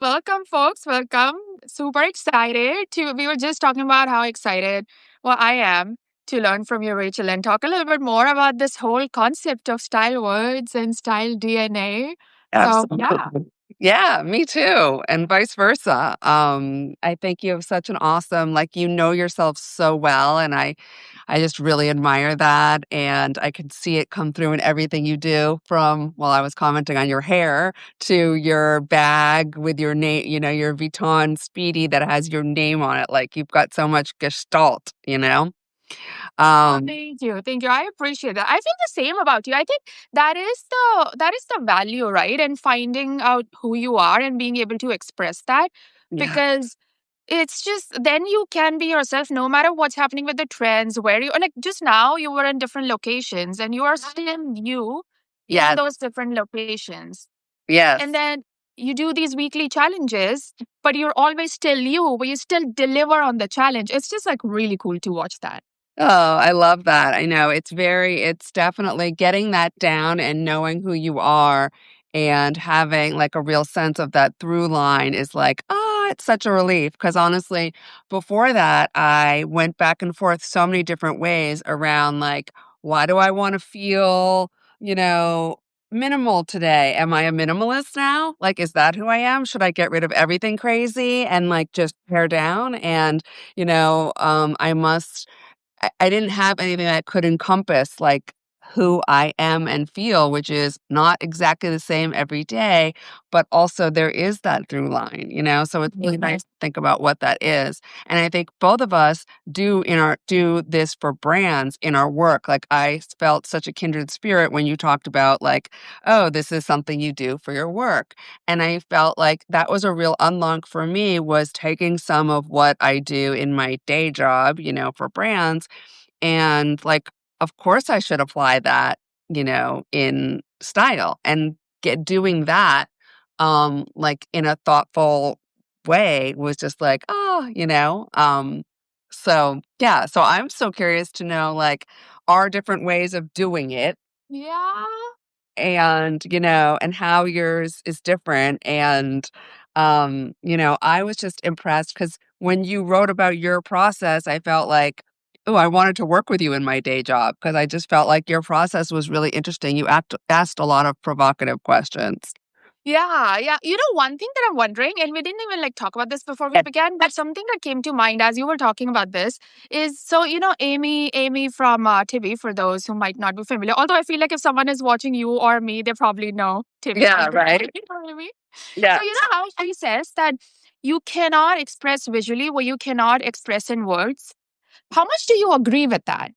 welcome, folks. Welcome. Super excited to. We were just talking about how excited, well, I am to learn from you, Rachel, and talk a little bit more about this whole concept of style words and style DNA. So, yeah. Absolutely. Yeah, me too, and vice versa. I think you have such an awesome, like, you know yourself so well, and I just really admire that, and I could see it come through in everything you do from, well, I was commenting on your hair to your bag with your name, your Vuitton Speedy that has your name on it. Like, you've got so much gestalt, you know? Um, Thank you. Thank you. I appreciate that. I feel the same about you. I think that is the value, right? And finding out who you are and being able to express that yeah. because it's just then you can be yourself no matter what's happening with the trends, where you like just now you were in different locations and you are still you in Yes, those different locations. And yes. then you do these weekly challenges, but you're always still you, but you still deliver on the challenge. It's just like really cool to watch that. Oh, I love that. I know it's definitely getting that down and knowing who you are and having like a real sense of that through line is like, oh, it's such a relief. Cause honestly, before that, I went back and forth so many different ways around like, why do I want to feel, you know, minimal today? Am I a minimalist now? Like, is that who I am? Should I get rid of everything crazy and like just pare down? And, I must I didn't have anything that could encompass, like, who I am and feel, which is not exactly the same every day, but also there is that through line, So it's really nice to think about what that is. And I think both of us do this for brands in our work. Like, I felt such a kindred spirit when you talked about, like, oh, this is something you do for your work. And I felt like that was a real unlock for me, was taking some of what I do in my day job, for brands, and, like, of course, I should apply that, in style, and get doing that, like, in a thoughtful way was just like, "Oh," so, yeah, so I'm so curious to know, like, our different ways of doing it, Yeah. and how yours is different. And, I was just impressed because when you wrote about your process, I felt like, oh, I wanted to work with you in my day job because I just felt like your process was really interesting. You asked a lot of provocative questions. Yeah, yeah. One thing that I'm wondering, and we didn't even like talk about this before we Yeah. began, but something that came to mind as you were talking about this is Amy from Tibby, for those who might not be familiar. Although I feel like if someone is watching you or me, they probably know Tibby Yeah, as the right. Amy. Yeah. So you know how she says that you cannot express visually what you cannot express in words. How much do you agree with that?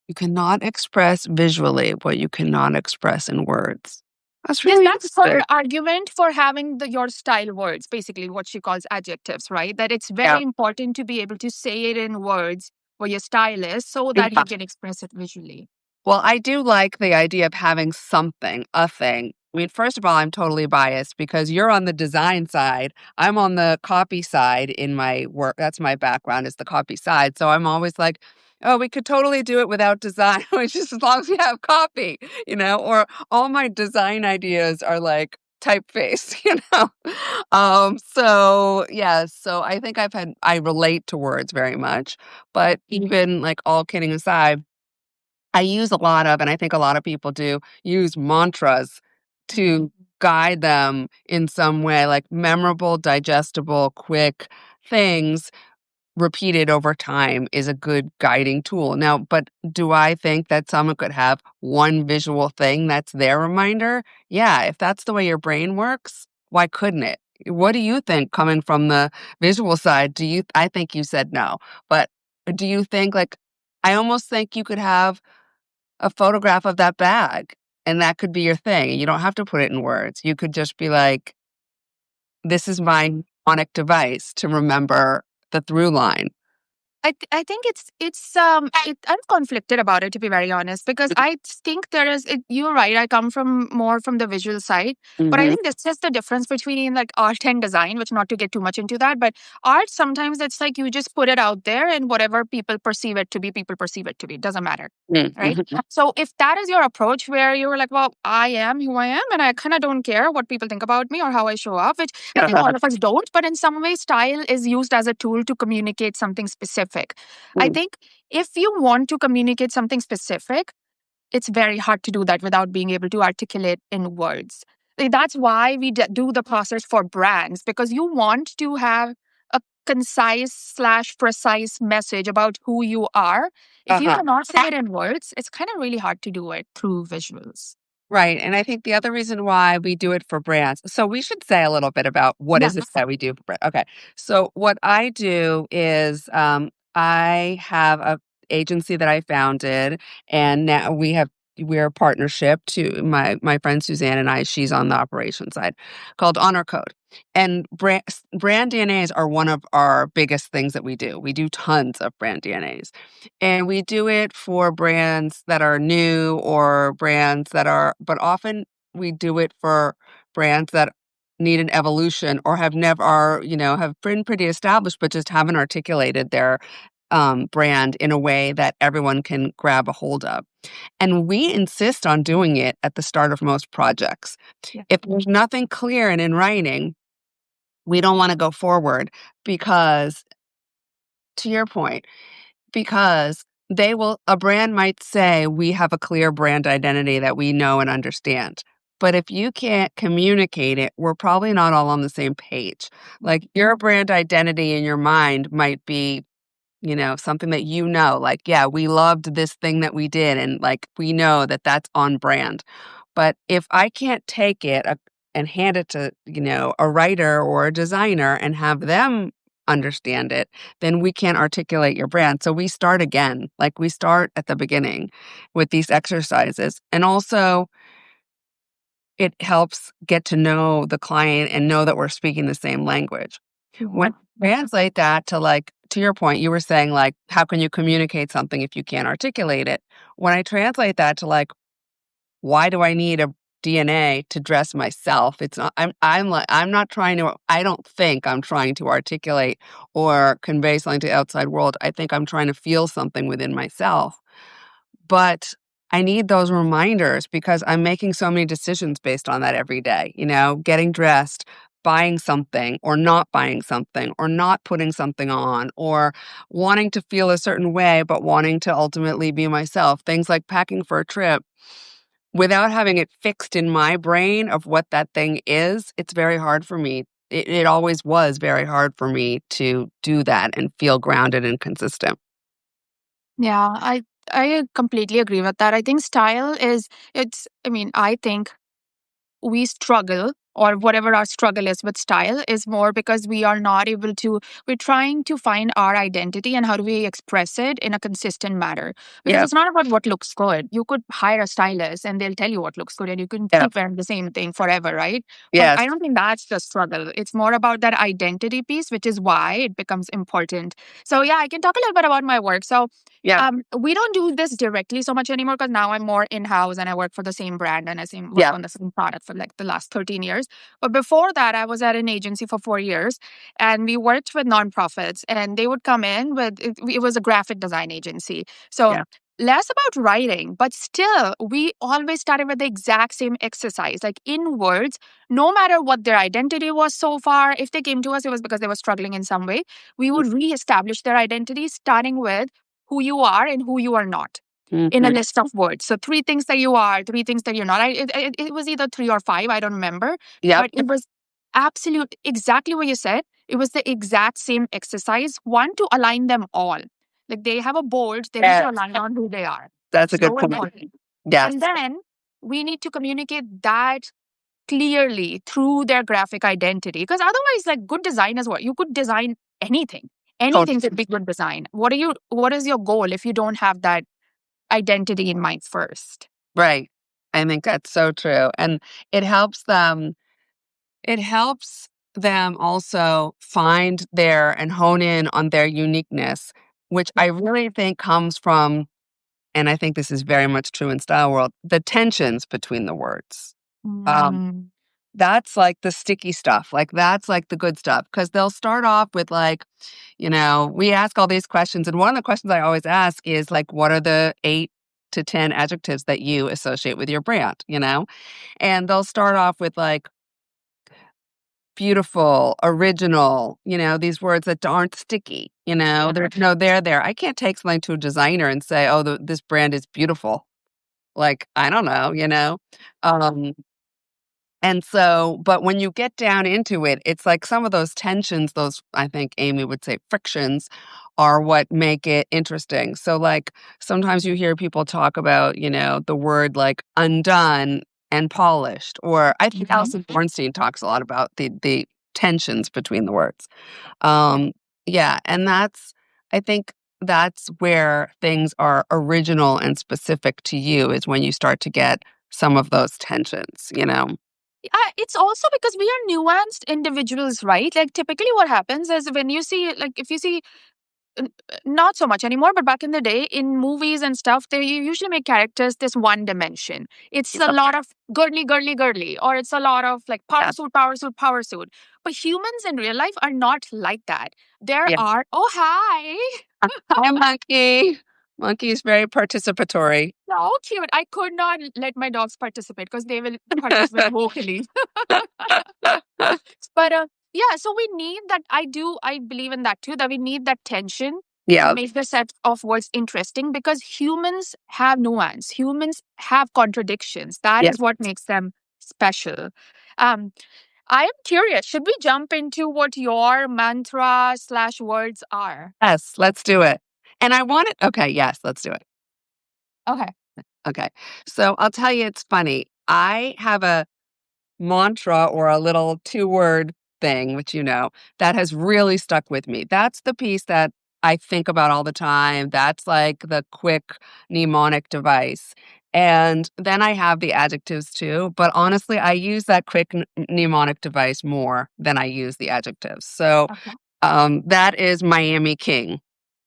You cannot express visually what you cannot express in words. That's Yes, really that's her interesting. argument for having your style words, basically what she calls adjectives, right? That it's Yeah. very important to be able to say it in words what your style is so that Yeah. you can express it visually. Well, I do like the idea of having something, a thing. I mean, first of all, I'm totally biased because you're on the design side. I'm on the copy side in my work. That's my background, is the copy side. So I'm always like, oh, we could totally do it without design, which is as long as we have copy, or all my design ideas are like typeface, So yeah, so I think I relate to words very much. But even like all kidding aside, I use a lot of, and I think a lot of people do, use mantras to guide them in some way, like memorable, digestible, quick things repeated over time is a good guiding tool. Now, but do I think that someone could have one visual thing that's their reminder? Yeah, if that's the way your brain works, why couldn't it? What do you think, coming from the visual side? I think you said no, but do you think, like, I almost think you could have a photograph of that bag, and that could be your thing. You don't have to put it in words. You could just be like, "This is my mnemonic device to remember the through line." I think I'm conflicted about it, to be very honest, because I think you're right. I come from more from the visual side, but I Mhm. think that's just the difference between like art and design, which not to get too much into that, but art sometimes it's like you just put it out there and whatever people perceive it to be, people perceive it to be. It doesn't matter. Mm, Right. mhm. So if that is your approach where you're like, well, I am who I am and I kind of don't care what people think about me or how I show up, which I think all of us don't, but in some way, style is used as a tool to communicate something specific. I Mm, think if you want to communicate something specific, it's very hard to do that without being able to articulate in words. Like, that's why we do the process for brands, because you want to have a concise slash precise message about who you are. If you uh-huh. cannot say it in words, it's kind of really hard to do it through visuals. Right, and I think the other reason why we do it for brands, so we should say a little bit about what is it Yes. that we do for brand. Okay, so what I do is I have a agency that I founded, and now we're a partnership to my friend Suzanne and I. She's on the operation side, called Honor Code. And brand DNAs are one of our biggest things that we do. We do tons of brand DNAs. And we do it for brands that are new or brands that are, but often we do it for brands that need an evolution or have never are, have been pretty established, but just haven't articulated their brand in a way that everyone can grab a hold of. And we insist on doing it at the start of most projects. Yeah. If there's nothing clear and in writing, we don't want to go forward because, to your point, because a brand might say, "We have a clear brand identity that we know and understand." But if you can't communicate it, we're probably not all on the same page. Like, your brand identity in your mind might be, something that like, "Yeah, we loved this thing that we did," and, like, we know that that's on brand. But if I can't take it, and hand it to, a writer or a designer and have them understand it, then we can't articulate your brand. So we start again. Like, we start at the beginning with these exercises. And also, it helps get to know the client and know that we're speaking the same language. Yeah. When I translate that to, like, to your point, you were saying, like, how can you communicate something if you can't articulate it? When I translate that to, like, why do I need a DNA to dress myself? It's not I'm not trying to I don't think I'm trying to articulate or convey something to the outside world. I think I'm trying to feel something within myself. But I need those reminders because I'm making so many decisions based on that every day, getting dressed, buying something or not buying something or not putting something on or wanting to feel a certain way but wanting to ultimately be myself. Things like packing for a trip. Without having it fixed in my brain of what that thing is, it's very hard for me. It always was very hard for me to do that and feel grounded and consistent. Yeah, I completely agree with that. I think style is I mean, I think we struggle, or whatever our struggle is with style is more because we are not able to we're trying to find our identity and how do we express it in a consistent manner, because Yeah. it's not about what looks good. You could hire a stylist and they'll tell you what looks good and you can Yeah. keep wearing the same thing forever, right? But Yes. I don't think that's the struggle. It's more about that identity piece, which is why it becomes important. So yeah, I can talk a little bit about my work. So Yeah. we don't do this directly so much anymore because now I'm more in house and I work for the same brand and work Yeah. on the same product for like the last 13 years. But before that, I was at an agency for 4 years and we worked with nonprofits and they would come in it was a graphic design agency. So Yeah. less about writing, but still, we always started with the exact same exercise, like in words, no matter what their identity was so far. If they came to us, it was because they were struggling in some way. We would reestablish their identity, starting with who you are and who you are not in a Mhm. list of words. So three things that you are, three things that you're not. It was either three or five, I don't remember, Yep. but it was exactly what you said. It was the exact same exercise. One, to align them all. Like they have a bold, they need to Yes. align on who they are. That's a good So point. important. Yes. And then we need to communicate that clearly through their graphic identity. Because otherwise, like good design is what you could design anything. Anything Totally. could be good design. What is your goal if you don't have that identity in mind first? Right. I think that's so true. And it helps them it helps them also find their and hone in on their uniqueness which I really think comes from, and I think this is very much true in style world, the tensions between the words. Um, Mm-hmm. that's like the sticky stuff. Like that's like the good stuff because they'll start off with like, we ask all these questions, and one of the questions I always ask is like, what are the 8 to 10 adjectives that you associate with your brand? And they'll start off with like beautiful, original, these words that aren't sticky, they're no, they're there. I can't take something to a designer and say, oh, this brand is beautiful. Like, I don't know, Um, and so, but when you get down into it, it's like some of those tensions, those, I think Amy would say frictions, are what make it interesting. So, like, sometimes you hear people talk about, the word like undone and polished, or I think Alison Bornstein talks a lot about the tensions between the words. Um, yeah, and I think that's where things are original and specific to you is when you start to get some of those tensions. It's also because we are nuanced individuals, right? Like typically what happens is when you see, like if you see, not so much anymore, but back in the day in movies and stuff, they usually make characters this one dimension. It's a lot of girly, girly, girly, or it's a lot of like power suit, power suit, power suit. But humans in real life are not like that. There Yeah. are, oh, hi. Hi, Monkey. Monkey is very participatory. So cute. I could not let my dogs participate because they will participate vocally. But yeah, so we need that. I believe in that too, that we need that tension to Yeah. make the set of words interesting because humans have nuance, humans have contradictions. That Yeah. is what makes them special. Um, I am curious, should we jump into what your mantra slash words are? Yes, let's do it. And I want it. Okay, yes, let's do it. Okay. Okay. So I'll tell you, it's funny. I have a mantra or a little 2-word thing, which that has really stuck with me. That's the piece that I think about all the time. That's like the quick mnemonic device. And then I have the adjectives too. But honestly, I use that quick mnemonic device more than I use the adjectives. So Okay. that is Miami King.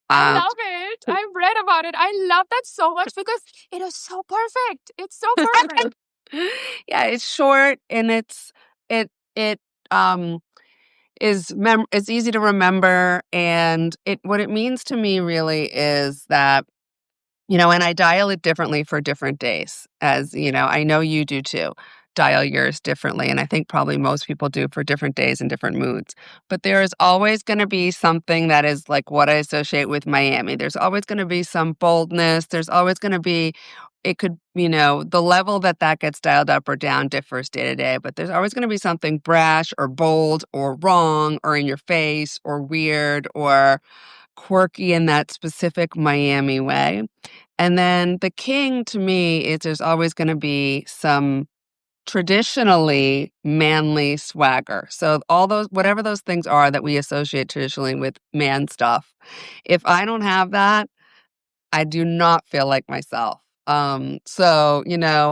I Um, love it. I've read about it. I love that so much because it is so perfect. It's so perfect. yeah, it's short and it um is easy to remember, and what it means to me really is that and I dial it differently for different days, as I know you do too. Dial yours differently, and I think probably most people do for different days and different moods. But there is always going to be something that is like what I associate with Miami. There's always going to be some boldness. There's always going to be, it could, the level that gets dialed up or down differs day to day, but there's always going to be something brash or bold or wrong or in your face or weird or quirky in that specific Miami way. And then the king to me is there's always going to be some traditionally manly swagger. So all those, whatever those things are that we associate traditionally with man stuff, if I don't have that, I do not feel like myself. So,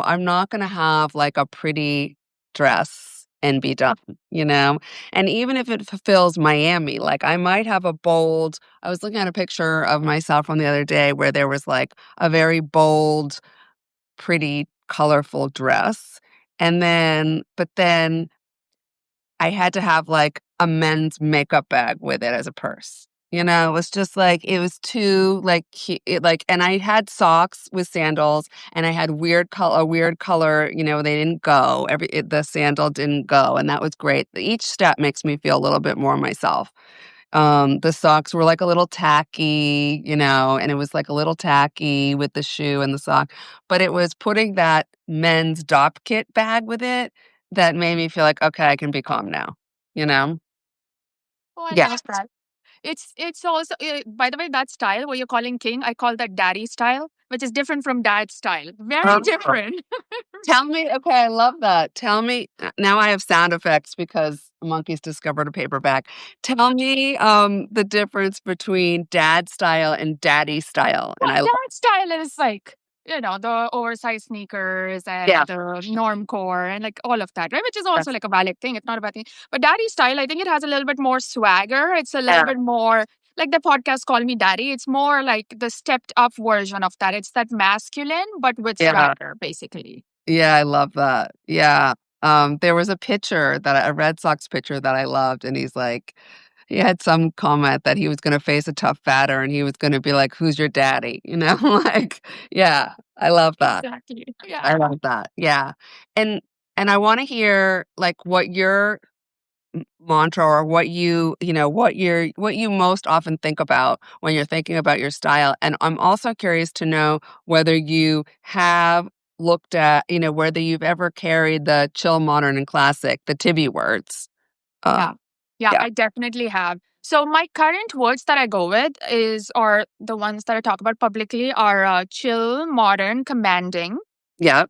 I'm not going to have like a pretty dress and be done, you know? And even if it fulfills Miami, like I might have I was looking at a picture of myself from the other day where there was like a very bold, pretty, colorful dress. But then I had to have like a men's makeup bag with it as a purse. It was just like it was too like and I had socks with sandals and I had a weird color, they didn't go. The sandal didn't go and that was great. Each step makes me feel a little bit more myself. The socks were like a little tacky, and it was like a little tacky with the shoe and the sock, but it was putting that men's Dop kit bag with it that made me feel like, okay, I can be calm now, you know? Oh, I Yeah. love that. It's also by the way, that style what you're calling king, I call that daddy style, which is different from dad style. Very different. Tell me, okay, I love that. Tell me, now I have sound effects because monkeys discovered a paperback. Tell me the difference between dad style and daddy style. And Well, I dad style is like, the oversized sneakers yeah. and the normcore and like all of that, right? Which is also like a valid thing. It's not a bad thing. But daddy style, I think it has a little bit more swagger. It's a little bit more like the podcast Call Me Daddy. It's more like the stepped up version of that. It's that masculine, but with Yeah. swagger, basically. Yeah, I love that. Yeah. There was a pitcher a Red Sox pitcher that I loved, and he had some comment that he was gonna face a tough batter and he was gonna be like, "Who's your daddy?" You know, like, yeah, I love that. Exactly. I Yeah. love that. Yeah. And I wanna hear like what your mantra or what you most often think about when you're thinking about your style. And I'm also curious to know whether you have looked at, whether you've ever carried the chill, modern, and classic, the Tibby words. Yeah. Um, Yeah, yeah, I definitely have. So my current words that I go with or the ones that I talk about publicly are chill, modern, commanding. yeah,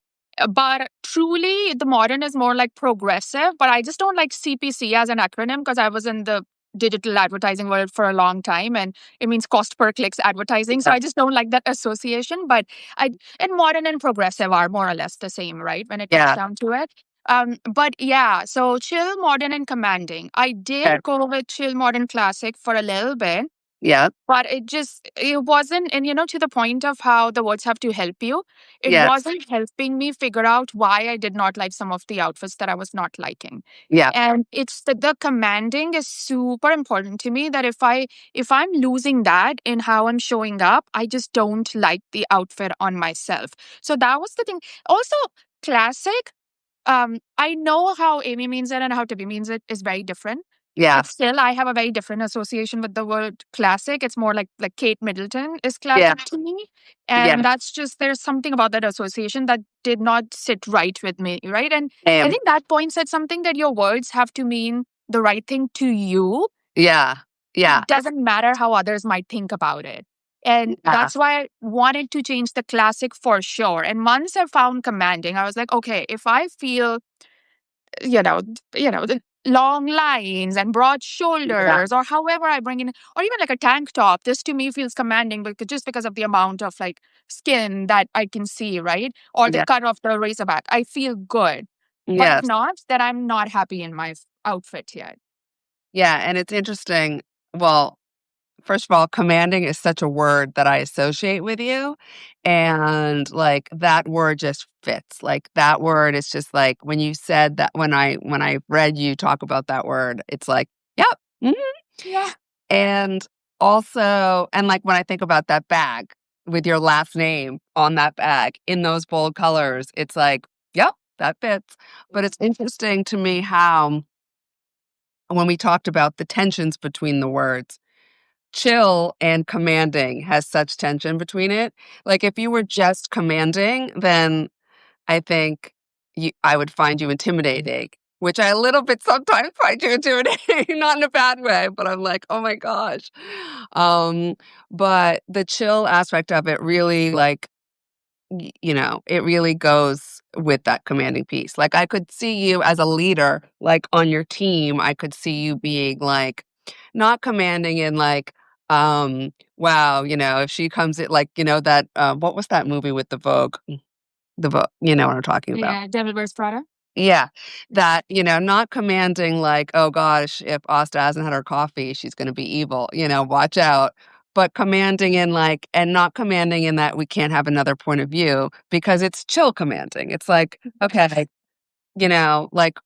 But truly, the modern is more like progressive. But I just don't like CPC as an acronym because I was in the digital advertising world for a long time, and it means cost per clicks advertising. So yeah, I just don't like that association. But I and modern and progressive are more or less the same, right? When it comes yeah. down to it. But yeah, so chill, modern, and commanding. I Okay. did go with chill, modern, classic for a little bit, Yeah, but it wasn't, and to the point of how the words have to help you, it yes, wasn't helping me figure out why I did not like some of the outfits that I was not liking. yeah, And it's the commanding is super important to me, that if I'm losing that in how I'm showing up, I just don't like the outfit on myself. So that was the thing. Also, classic, I know how Amy means it and how Tibby means it is very different. yeah, But still, I have a very different association with the word classic. It's more like Kate Middleton is yeah, classic to me. yeah. And that's just, there's something about that association that did not sit right with me, right? And I Same. think that point said something, that your words have to mean the right thing to you. Yeah, yeah, Doesn't matter how others might think about it. And yeah, that's why I wanted to change the classic for sure. And once I found commanding, I was like, okay, if I feel the long lines and broad yeah, shoulders, or however I bring in, or even like a tank top. This to me feels commanding because of the amount of like skin that I can see, right? Or the yeah, cut of the razorback. I feel good. But if yes. not, then I'm not happy in my outfit yet. Yeah, and it's interesting. Well, first of all, commanding is such a word that I associate with you, and, like, that word just fits. Like, that word is just, like, when you said that when I read you talk about that word, it's like, "Yep, mhm." Yeah. And also and, like, when I think about that bag with your last name on that bag in those bold colors, it's like, "Yep, that fits." But it's interesting to me how when we talked about the tensions between the words, chill and commanding has such tension between it. Like, if you were just commanding, then I think I would find you intimidating, which I a little bit sometimes find you intimidating, not in a bad way, but I'm like, "Oh my gosh." Um, but the chill aspect of it really, like, it really goes with that commanding piece. Like, I could see you as a leader, like, on your team, I could see you being, like, not commanding in, like, wow, if she comes in like, that, what was that movie with the Vogue? The Vogue, you know what I'm talking about. Yeah, Devil Wears Prada. Yeah, that, not commanding like, "Oh gosh, if Asta hasn't had her coffee, she's gonna be evil, watch out." But commanding in like and not commanding in that we can't have another point of view because it's chill commanding. It's like, "Okay," like,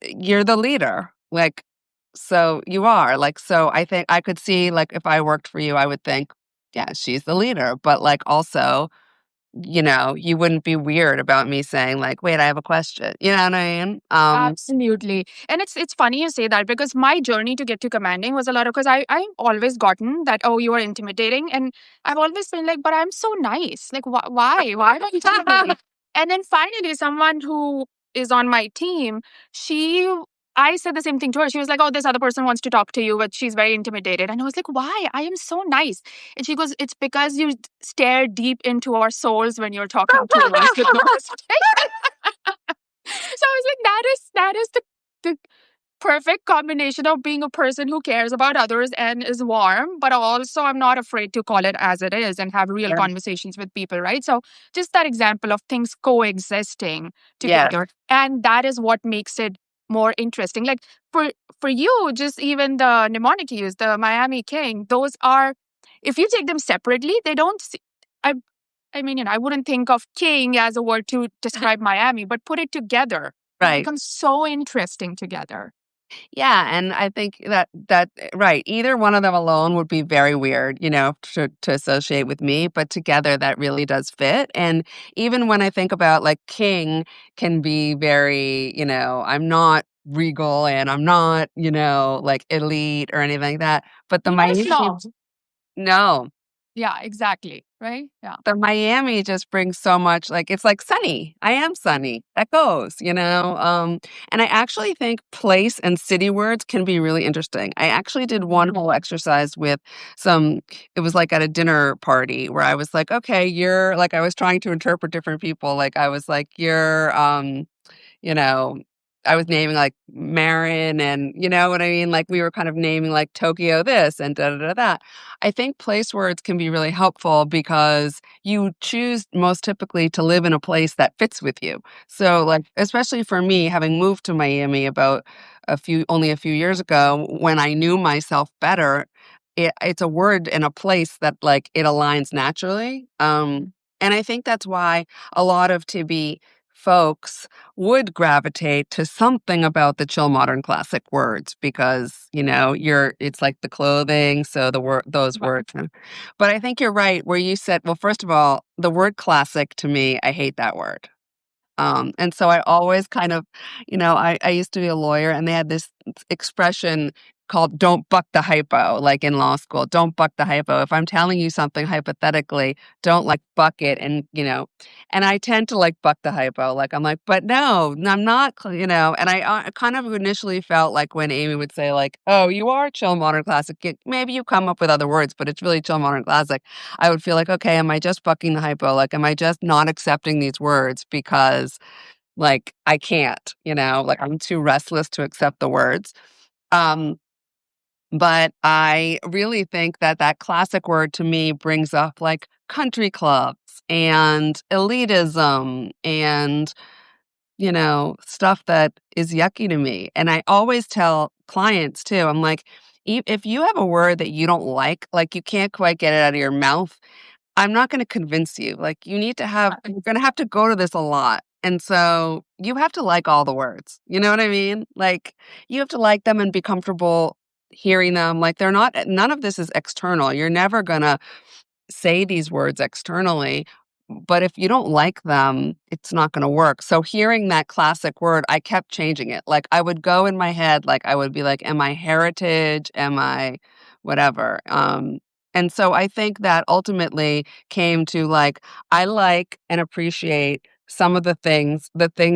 you're the leader, like, so you are, like, so I think I could see, like, if I worked for you, I would think, "Yeah, she's the leader," but, like, also you wouldn't be weird about me saying like, "Wait, I have a question." You know what I mean? Absolutely. And it's funny you say that, because my journey to get to commanding was a lot of, because I've always gotten that, oh, you are intimidating. And I've always been like, but I'm so nice. Like, why? Why don't you intimidate me? And then finally, someone who is on my team, she, I said the same thing to her. She was like, oh, this other person wants to talk to you, but she's very intimidated. And I was like, why? I am so nice. And she goes, it's because you stare deep into our souls when you're talking to us with no hesitation. So I was like, that is the perfect combination of being a person who cares about others and is warm, but also I'm not afraid to call it as it is and have real Yeah. conversations with people, right? So just that example of things coexisting Yes. together. And that is what makes it more interesting. Like for for you, just even the mnemonic you use, the Miami King, those are, if you take them separately, they don't. I I mean, I wouldn't think of king as a word to describe Miami, but put it together, it Right. becomes so interesting together. Yeah, and I think that right, either one of them alone would be very weird, to associate with me, but together that really does fit. And even when I think about like king can be very, I'm not regal and I'm not, like elite or anything like that. But the You're not a Miami, snob. no, Yeah, exactly. Right? Yeah. the Miami just brings so much, like, it's like Sunny. I am Sunny. That goes, and I actually think place and city words can be really interesting. I actually did one whole exercise with some it was like at a dinner party where I was like, "Okay, you're," like, I was trying to interpret different people. Like, I was like, "You're, you know, I was naming like Marin and you know what I mean? Like we were kind of naming like Tokyo this and da da da that. I think place words can be really helpful because you choose most typically to live in a place that fits with you. So like especially for me, having moved to Miami about only a few years ago, when I knew myself better, it's a word in a place that like it aligns naturally. And I think that's why a lot of to be folks would gravitate to something about the chill modern classic words because, it's like the clothing, so those Right. words. But I think you're right where you said, well, first of all, the word classic to me, I hate that word. And so I always kind of, I used to be a lawyer and they had this expression called don't buck the hypo, like in law school, don't buck the hypo. If I'm telling you something hypothetically, don't like buck it. And I tend to like buck the hypo. Like I'm like, but no, I'm not, and I kind of initially felt like when Amy would say like, oh, you are chill modern classic. Maybe you come up with other words, but it's really chill modern classic. I would feel like, okay, am I just bucking the hypo? Like, am I just not accepting these words because, like, I can't, like I'm too restless to accept the words. Um, but I really think that that classic word to me brings up like country clubs and elitism and, stuff that is yucky to me. And I always tell clients too, I'm like, if you have a word that you don't like you can't quite get it out of your mouth, I'm not gonna convince you, like, you're gonna have to go to this a lot, and so you have to like all the words, you know what I mean? Like, you have to like them and be comfortable hearing them, like, none of this is external, you're never gonna say these words externally, but if you don't like them, it's not gonna work. So hearing that classic word, I kept changing it. Like I would go in my head, like I would be like, am I heritage? Am I whatever? And so I think that ultimately came to like, I like and appreciate some of the things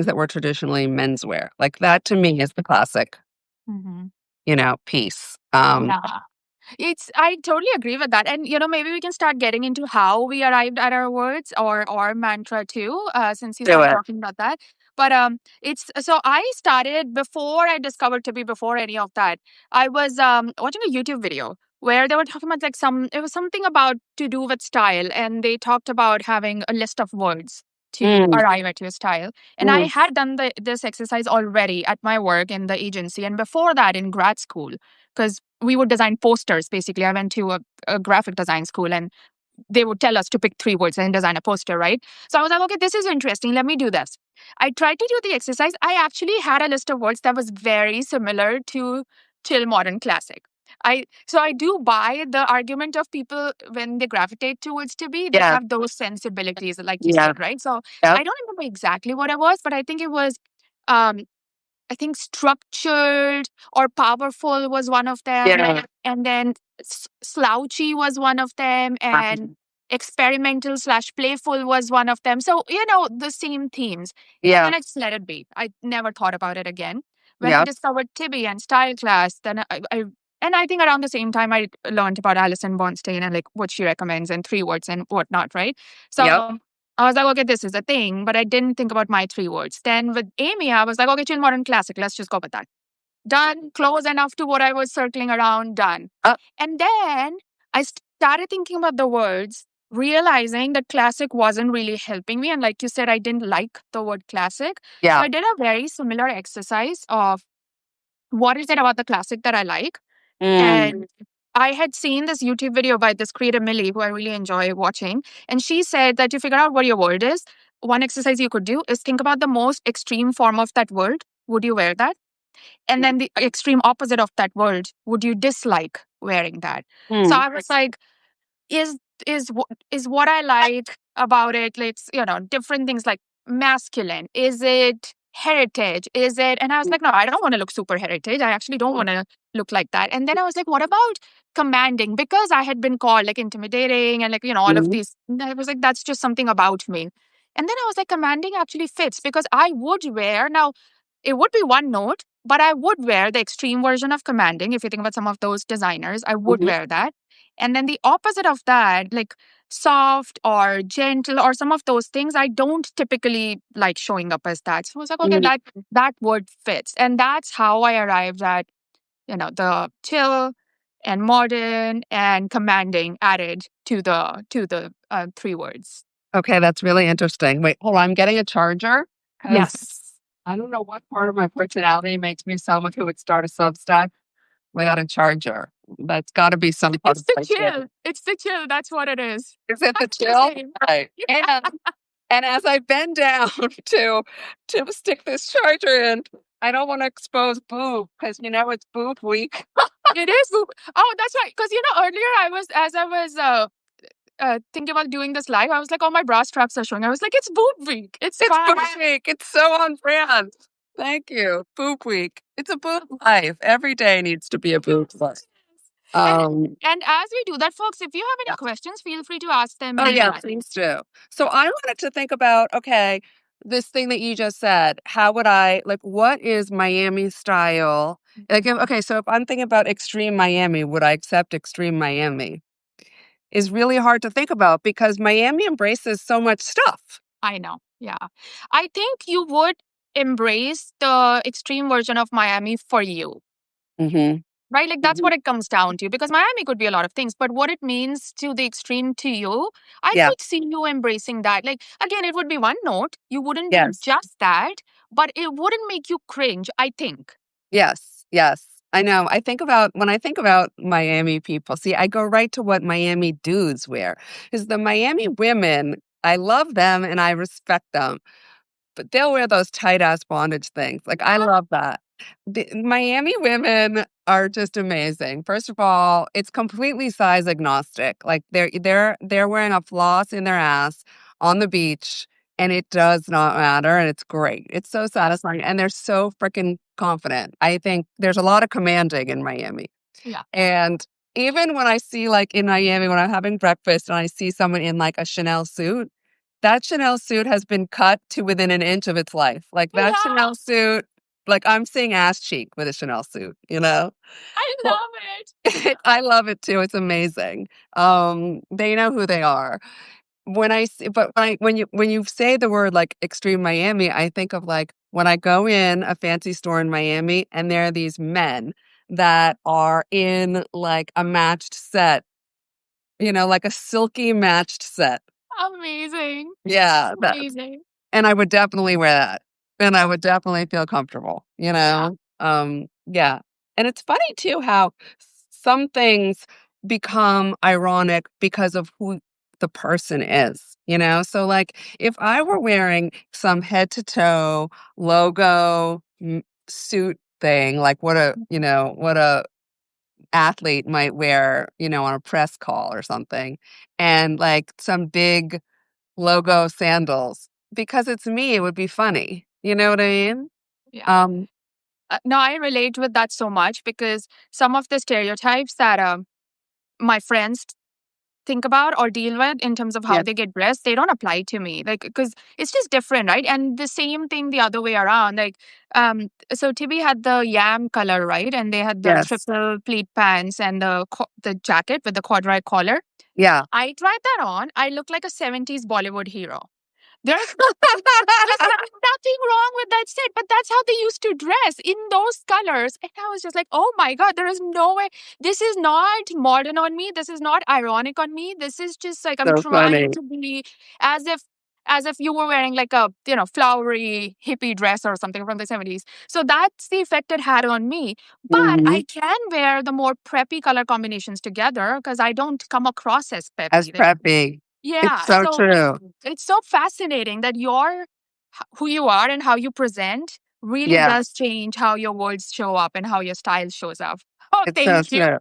that were traditionally menswear. Like that to me is the classic, Hmm. piece. Yeah. I totally agree with that. And maybe we can start getting into how we arrived at our words or mantra too, since you Do started it. talking about that. But it's so I started before I discovered to be before any of that. I was watching a YouTube video where they were talking about like it was something about to do with style, and they talked about having a list of words to Mm, arrive at your style. And I mm, had done this exercise already at my work in the agency, and before that in grad school, because we would design posters. Basically, I went to a graphic design school, and they would tell us to pick 3 words and design a poster, right? So I was like, okay, this is interesting. Let me do this. I tried to do the exercise. I actually had a list of words that was very similar to chill modern classic. I do buy the argument of people when they gravitate towards to be, they yeah, have those sensibilities, like you yeah, said, right? So yep, I don't remember exactly what it was, but I think it was um I think structured or powerful was one of them. yeah. And then slouchy was one of them. And experimental slash playful was one of them. So, the same themes. And Yeah, then I just let it be. I never thought about it again. When I yep, discovered Tibby and style class, then and I think around the same time I learned about Alison Bornstein and like what she recommends and 3 words and whatnot, right? yep, So I was like, okay, this is a thing, but I didn't think about my 3 words. Then with Amy, I was like, okay, chill modern classic. Let's just go with that. Done. Close enough to what I was circling around. Done. uh, And then I started thinking about the words. realizing that classic wasn't really helping me. And like you said, I didn't like the word classic. So Yeah. I did a very similar exercise of what is it about the classic that I like? Mm. And I had seen this YouTube video by this creator, Millie, who I really enjoy watching. And she said that to figure out what your word is, one exercise you could do is think about the most extreme form of that word. Would you wear that? And then the extreme opposite of that word, would you dislike wearing that? So Mm. I was like, is is what I like about it, like, different things like masculine? Is it heritage? Is it? And I was like, no, I don't want to look super heritage. I actually don't want to look like that. And then I was like, what about commanding? Because I had been called like intimidating and like, all of Mm. these. And I was like, that's just something about me. And then I was like, commanding actually fits because I would wear now. It would be one note, but I would wear the extreme version of commanding. If you think about some of those designers, I would Mhm. wear that. And then the opposite of that, like soft or gentle or some of those things, I don't typically like showing up as that. So I was like, okay, Mm. that word fits. And that's how I arrived at, the chill and modern and commanding added to the three words. Okay, that's really interesting. Wait, hold on. I'm getting a charger because Yes. I don't know what part of my personality makes me someone who would start a Substack without a charger. That's got to be some part It's of the my chill. It's the chill. That's what it is. Is it the That's the chill? same. Right. And as I bend down to stick this charger in, I don't want to expose boob because it's boob week. It is. Oh, that's right. Because earlier as I was thinking about doing this live, I was like, oh, my bra straps are showing. I was like, it's boob week. It's It's fine. boob week. It's so on brand. Thank you. Boob week. It's a boob life. Every day needs to be a boob life. And Um, and as we do that, folks, if you have any questions, feel free to ask them Oh, in yeah, chat. please do. So I wanted to think about, okay, this thing that you just said, how would I like what is Miami style? Okay, so if I'm thinking about extreme Miami, would I accept extreme Miami? Is really hard to think about because Miami embraces so much stuff. I know. Yeah. I think you would embrace the extreme version of Miami for you. Mhm. Right? Like that's Mhm. what it comes down to because Miami could be a lot of things, but what it means to the extreme to you, I Yeah. could see you embracing that. Like, again, it would be one note. You wouldn't do Yes. just that, but it wouldn't make you cringe, I think. Yes. Yes. I know. When I think about Miami people, see, I go right to what Miami dudes wear. Because the Miami women, I love them and I respect them. But they'll wear those tight ass bondage things. Like, I love that. The Miami women are just amazing. First of all, it's completely size agnostic. Like they're wearing a floss in their ass on the beach, and it does not matter, and it's great. It's so satisfying, and they're so freaking confident. I think there's a lot of commanding in Miami. Yeah. And even when I see like in Miami when I'm having breakfast and I see someone in like a Chanel suit, that Chanel suit has been cut to within an inch of its life. Like that Yeah. Chanel suit, like I'm seeing ass cheek with a Chanel suit, you know? I Well, love it. I love it too. It's amazing. They know who they are. When I see, but when you say the word like extreme Miami, I think of like when I go in a fancy store in Miami and there are these men that are in like a matched set, like a silky matched set. Amazing. Yeah, Amazing. and I would definitely wear that, and I would definitely feel comfortable, you Yeah. know? Yeah, and it's funny too how some things become ironic because of who the person is, you know? So, like, if I were wearing some head to toe logo suit thing, like what a athlete might wear, on a press call or something, and, like, some big logo sandals. Because it's me, it would be funny. You know what I mean? Yeah. Um, No, I relate with that so much because some of the stereotypes that my friends think about or deal with in terms of how yes, they get dressed, they don't apply to me. Like, because it's just different, right? And the same thing the other way around. Like, so Tibby had the yam color, right? And they had the yes, triple pleat pants and the jacket with the corduroy collar. yeah, I tried that on. I look like a 70s Bollywood hero. There's nothing wrong with that set, but that's how they used to dress in those colors. And I was just like, oh my God, there is no way. This is not modern on me. This is not ironic on me. This is just like I'm So trying funny. to be as if as if you were wearing like a flowery hippie dress or something from the 70s. So that's the effect it had on me. But Mhm. I can wear the more preppy color combinations together because I don't come across as As peppy. preppy. It's Yeah. so So true. it's so fascinating that who you are and how you present really Yeah, does change how your words show up and how your style shows up. Oh, it's so thank you. true.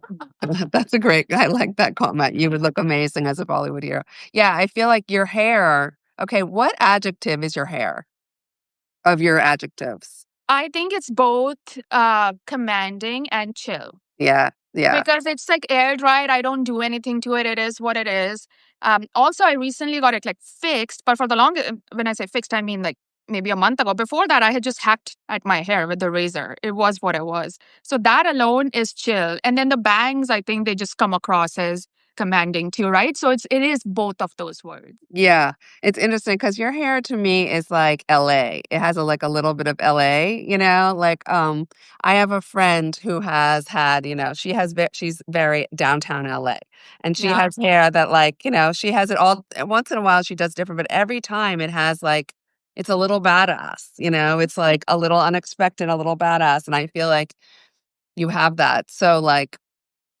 That's a great I like that comment. You would look amazing as a Bollywood hero. Yeah, I feel like your hair okay, what adjective is your hair of your adjectives? I think it's both commanding and chill. Yeah, yeah, Because it's like air dried. I don't do anything to it. It is what it is. Also, I recently got it like fixed, but for the longest, when I say fixed, I mean like maybe a month ago. Before that, I had just hacked at my hair with the razor. It was what it was. So that alone is chill. And then the bangs, I think they just come across as commanding too, right? So it is both of those words. yeah. It's interesting because your hair to me is like LA. It has like a little bit of LA, like I have a friend who has had, she's very downtown LA and she Yeah. has hair that like, she has it all once in a while she does different, but every time it has like it's a little badass, it's like a little unexpected, a little badass. And I feel like you have that. So like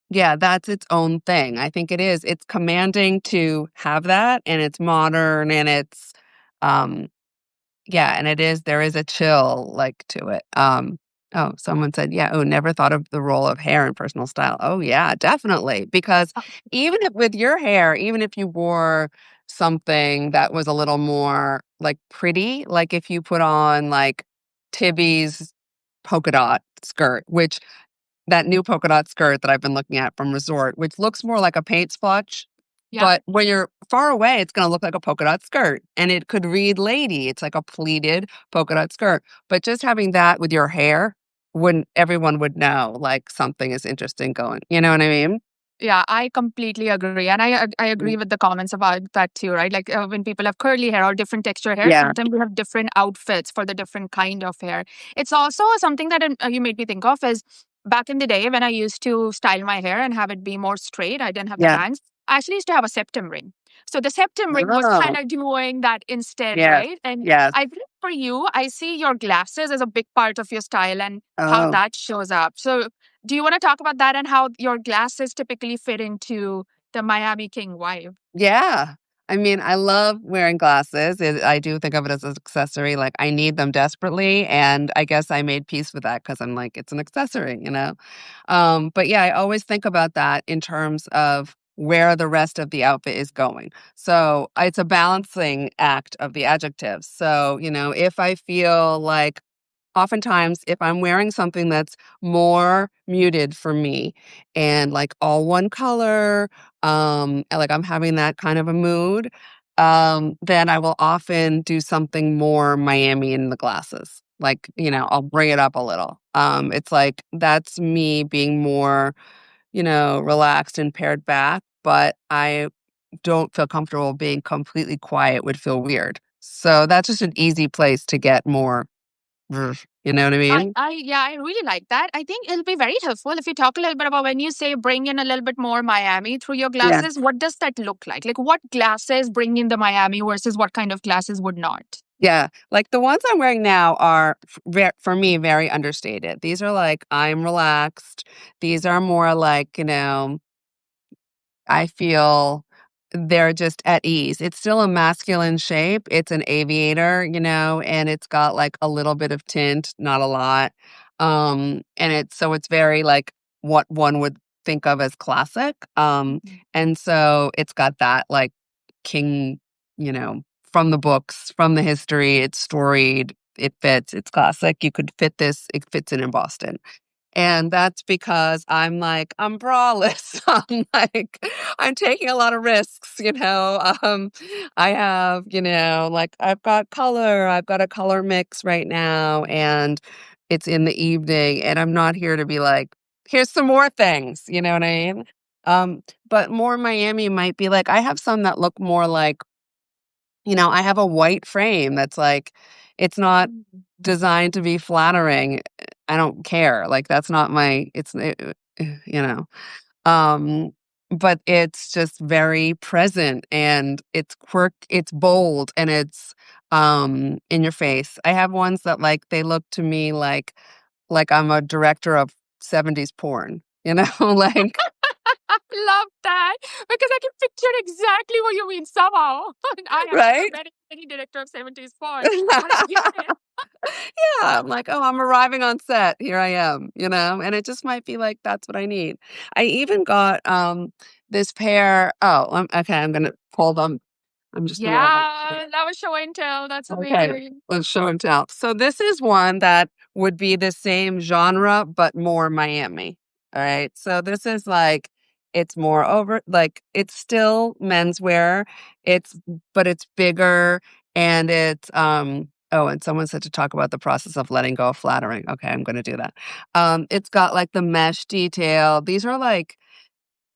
yeah, that's its own thing. I think it is. It's commanding to have that, and it's modern, and it's, um, yeah, and there is a chill, like, to it. Oh, someone said, yeah, oh, never thought of the role of hair in personal style. Oh, yeah, definitely, because even if with your hair, even if you wore something that was a little more, like, pretty, like, if you put on, like, Tibby's polka dot skirt, which that new polka dot skirt that I've been looking at from Resort, which looks more like a paint splotch, Yeah. but when you're far away, it's gonna look like a polka dot skirt, and it could read lady. It's like a pleated polka dot skirt, but just having that with your hair, wouldn't everyone would know, like, something is interesting going, you know what I mean? Yeah, I completely agree. And I Mm. agree with the comments about that too, right? Like when people have curly hair or different texture hair, Yeah, sometimes we have different outfits for the different kind of hair. It's also something that you made me think of is back in the day when I used to style my hair and have it be more straight, I didn't have the yeah. bangs. I actually used to have a septum ring. So the septum ring was kind Oh, of doing that instead, yes, right? And yes. I think for you, I see your glasses as a big part of your style and how Oh. that shows up. So do you want to talk about that and how your glasses typically fit into the Miami King vibe? Yeah. I mean, I love wearing glasses. I do think of it as an accessory. Like, I need them desperately. And I guess I made peace with that because I'm like, it's an accessory, you know? But yeah, I always think about that in terms of where the rest of the outfit is going. So it's a balancing act of the adjectives. So, if I feel like oftentimes, if I'm wearing something that's more muted for me and like all one color, and, like I'm having that kind of a mood, then I will often do something more Miami in the glasses. Like, I'll bring it up a little. It's like that's me being more, relaxed and pared back, but I don't feel comfortable being completely quiet would feel weird. So that's just an easy place to get more you know what I mean? Yeah, I really like that. I think it'll be very helpful if you talk a little bit about when you say bring in a little bit more Miami through your Yeah. glasses. What does that look like? Like what glasses bring in the Miami versus what kind of glasses would not? Yeah, like, the ones I'm wearing now are for me, very understated. These are like, I'm relaxed. These are more like, I feel they're just at ease. It's still a masculine shape. It's an aviator, and it's got like a little bit of tint, not a lot. And it's very like what one would think of as classic. Mhm. And so it's got that like king, from the books, from the history, it's storied, it fits, it's classic. You could fit this, it fits in Boston. And that's because I'm like, I'm braless. I'm like, I'm taking a lot of risks. I have, like I've got color, I've got a color mix right now, and it's in the evening, and I'm not here to be like, here's some more things, you know what I mean? But more Miami might be like, I have some that look more like I have a white frame that's like it's not Mm. designed to be flattering. I don't care. Like that's not my you know. Um, but it's just very present and it's bold and it's in your face. I have ones that like they look to me like I'm a director of 70s porn, like Love that because I can picture exactly what you mean somehow. I am not right? any director of 70s porn, but I get it. Yeah, I'm like, "Oh, I'm arriving on set. Here I am," and it just might be like, that's what I need. I even got, this pair okay, I'm gonna hold on. I'm just gonna Yeah, that was show and tell. That's okay, amazing. let's show and tell. So this is one that would be the same genre, but more Miami. All right. So this is like it's more over like it's still menswear. But it's bigger and it's and someone said to talk about the process of letting go of flattering. Okay, I'm gonna do that. It's got like the mesh detail. These are like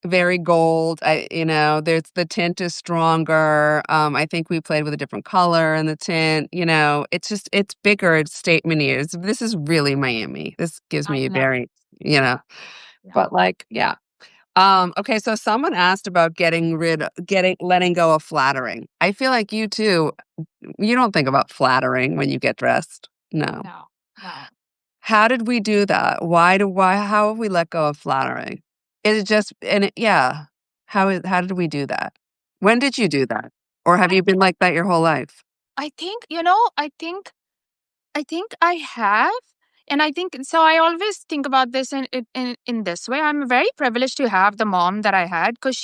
very gold. There's the tint is stronger. I think we played with a different color in the tint. It's bigger. It's statement years. This is really Miami. This gives I me love very, you know, it. but like, yeah. Okay, so someone asked about letting go of flattering. I feel like you too, you don't think about flattering when you get dressed. No. No, no. How did we do that? How have we let go of flattering? Is it just and it yeah. How did we do that? When did you do that? Or have I you been like that your whole life? I think, I think I have. And I think so. I always think about this in this way. I'm very privileged to have the mom that I had because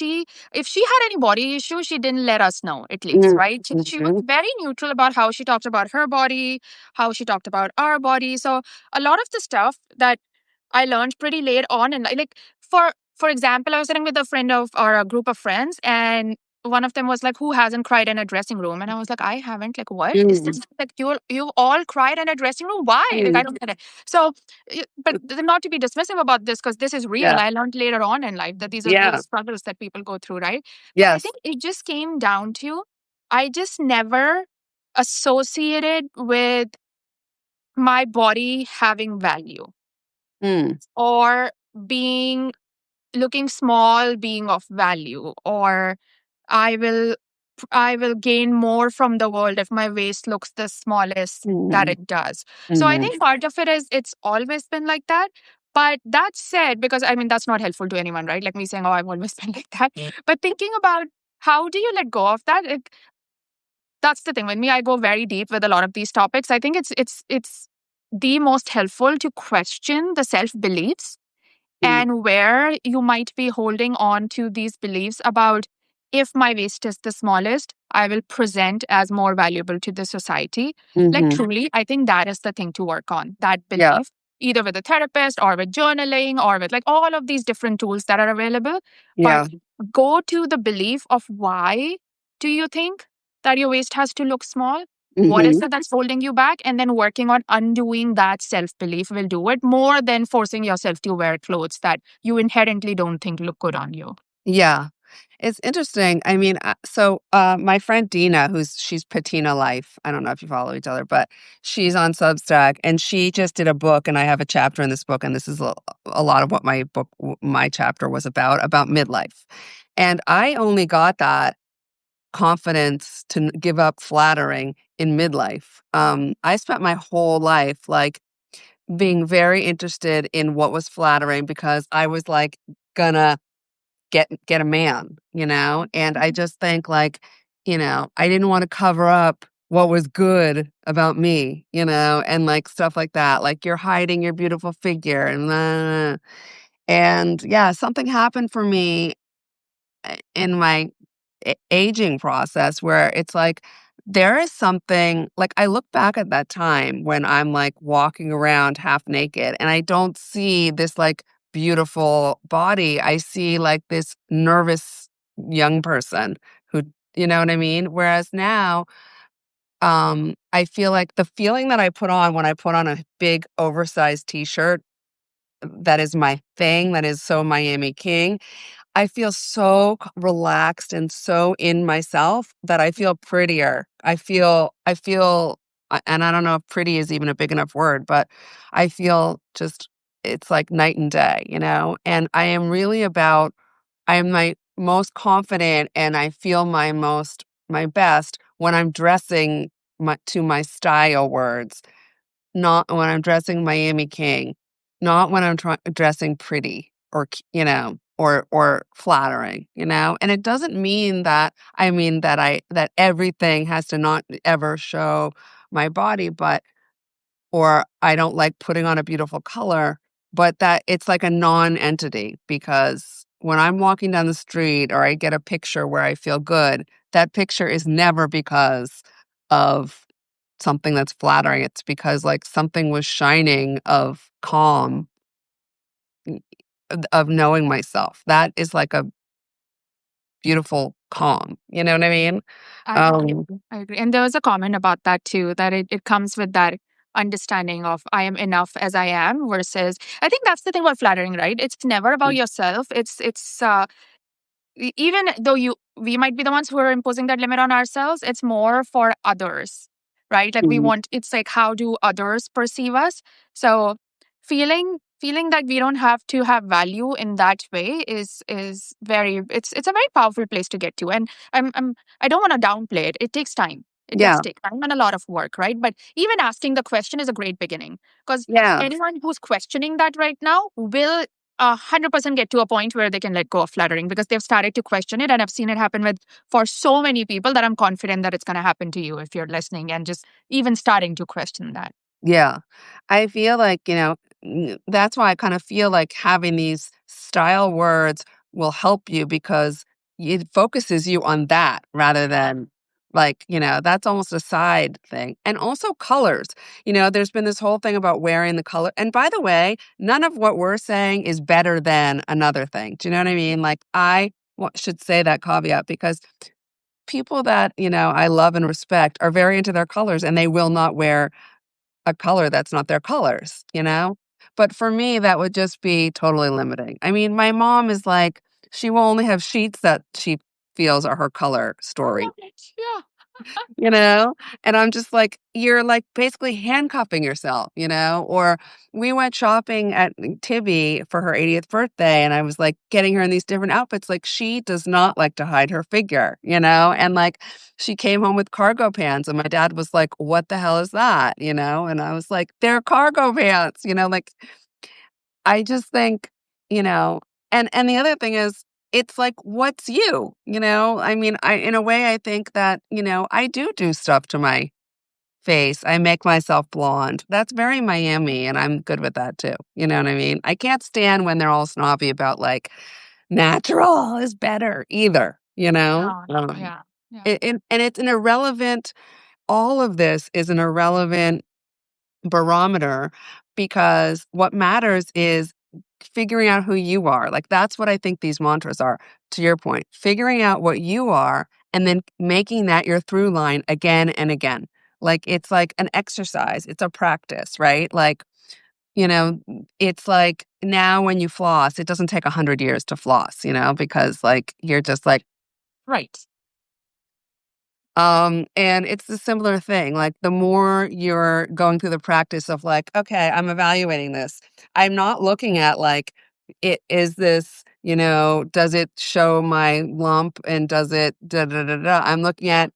if she had any body issue, she didn't let us know, at least, Mm, right? She was mhm, very neutral about how she talked about her body, how she talked about our body. So a lot of the stuff that I learned pretty late on, and like for example, I was sitting with a friend of or a group of friends, and one of them was like, "Who hasn't cried in a dressing room?" And I was like, "I haven't." Like, what is mm, this? Like, you all cried in a dressing room? Why? Like, I mm. don't get it. So, but not to be dismissive about this because this is real. Yeah, I learned later on in life that these are real yeah, struggles that people go through, right? But I yes. think it just came down to I just never associated with my body having value Mm, or being looking small being of value, or I will I will gain more from the world if my waist looks the smallest that mhm, it does. So I mhm, think part of it is it's always been like that. But that said, because I mean that's not helpful to anyone, right? Like me saying, "Oh, I've always been like that." But thinking about how do you let go of that? That's the thing. With me, I go very deep with a lot of these topics. I think it's the most helpful to question the self beliefs mm, and where you might be holding on to these beliefs about if my waist is the smallest, I will present as more valuable to the society. Like, mhm. truly, I think that is the thing to work on that Yeah, belief, either with a therapist or with journaling or with like all of these different tools that are available. But yeah. go to the belief of why do you think that your waist has to look small? What is Mhm. it that's holding you back? And then working on undoing that self belief will do it more than forcing yourself to wear clothes that you inherently don't think look good on you. Yeah. It's interesting. I mean, my friend Dina, she's Patina Life. I don't know if you follow each other, but she's on Substack and she just did a book. And I have a chapter in this book. And this is a lot of what my chapter was about midlife. And I only got that confidence to give up flattering in midlife. I spent my whole life like being very interested in what was flattering because I was like, gonna get a man. And I just think like, I didn't want to cover up what was good about me, and like stuff like that. Like you're hiding your beautiful figure and and yeah, something happened for me in my aging process where it's like there is something like I look back at that time when I'm like walking around half naked and I don't see this like beautiful body. I see like this nervous young person who, you know what I mean? Whereas now, I feel like the feeling that I put on when I put on a big oversized t-shirt that is my thing, that is so Miami King. I feel so relaxed and so in myself that I feel prettier. And I don't know if pretty is even a big enough word, but I feel just, it's like night and day, you know? And I am my most confident and I feel my best when I'm dressing to my style words, not when I'm dressing Miami King, not when I'm dressing pretty or, or flattering, you know? And it doesn't mean that I mean that everything has to not ever show my body, but or I don't like putting on a beautiful color, but that it's like a non-entity because when I'm walking down the street or I get a picture where I feel good, that picture is never because of something that's flattering. It's because like something was shining of calm, of knowing myself. That is like a beautiful calm. You know what I mean? I agree. Um, I agree. And there was a comment about that too, that it comes with that understanding of I am enough as I am versus I think that's the thing about flattering, right? It's never about yourself. Even though we might be the ones who are imposing that limit on ourselves, it's more for others, right? Like we mhm. want, it's like how do others perceive us? So feeling that we don't have to have value in that way is very, it's a very powerful place to get to. And I don't want to downplay it. It takes time. It does Yeah, take time and a lot of work, right? But even asking the question is a great beginning, because yeah. anyone who's questioning that right now will 100% get to a point where they can let go of flattering because they've started to question it. And I've seen it happen with for so many people that I'm confident that it's going to happen to you if you're listening and just even starting to question that. Yeah. I feel like, that's why I kind of feel like having these style words will help you because it focuses you on that rather than like, that's almost a side thing. And also colors. There's been this whole thing about wearing the color. And by the way, none of what we're saying is better than another thing. Do you know what I mean? Like, should say that caveat because people that, I love and respect are very into their colors and they will not wear a color that's not their colors, you know? But for me, that would just be totally limiting. I mean, my mom is like, she will only have sheets that she feels are her color I story. love it. Yeah. you know? And I'm just like, you're like basically handcuffing yourself, you know? Or we went shopping at Tibby for her 80th birthday, and I was like getting her in these different outfits. Like, she does not like to hide her figure, you know? And like, she came home with cargo pants, and my dad was like, what the hell is that, you know? And I was like, they're cargo pants, you know? Like, I just think, you know, and the other thing is it's like what's you, you know? I mean, I in a way I think that, I do stuff to my face. I make myself blonde. That's very Miami and I'm good with that too. You know what I mean? I can't stand when they're all snobby about like natural is better either, you know? No, no. Yeah. Yeah. And it's an irrelevant all of this is an irrelevant barometer because what matters is figuring out who you are. Like that's what I think these mantras are, to your point. Figuring out what you are and then making that your through line again and again. Like it's like an exercise, it's a practice, right? Like, it's like now when you floss, it doesn't take 100 years to floss, because like you're just like Right. and it's a similar thing. Like the more you're going through the practice of like, okay, I'm evaluating this. I'm not looking at like, it is this, does it show my lump and does it da da da da. I'm looking at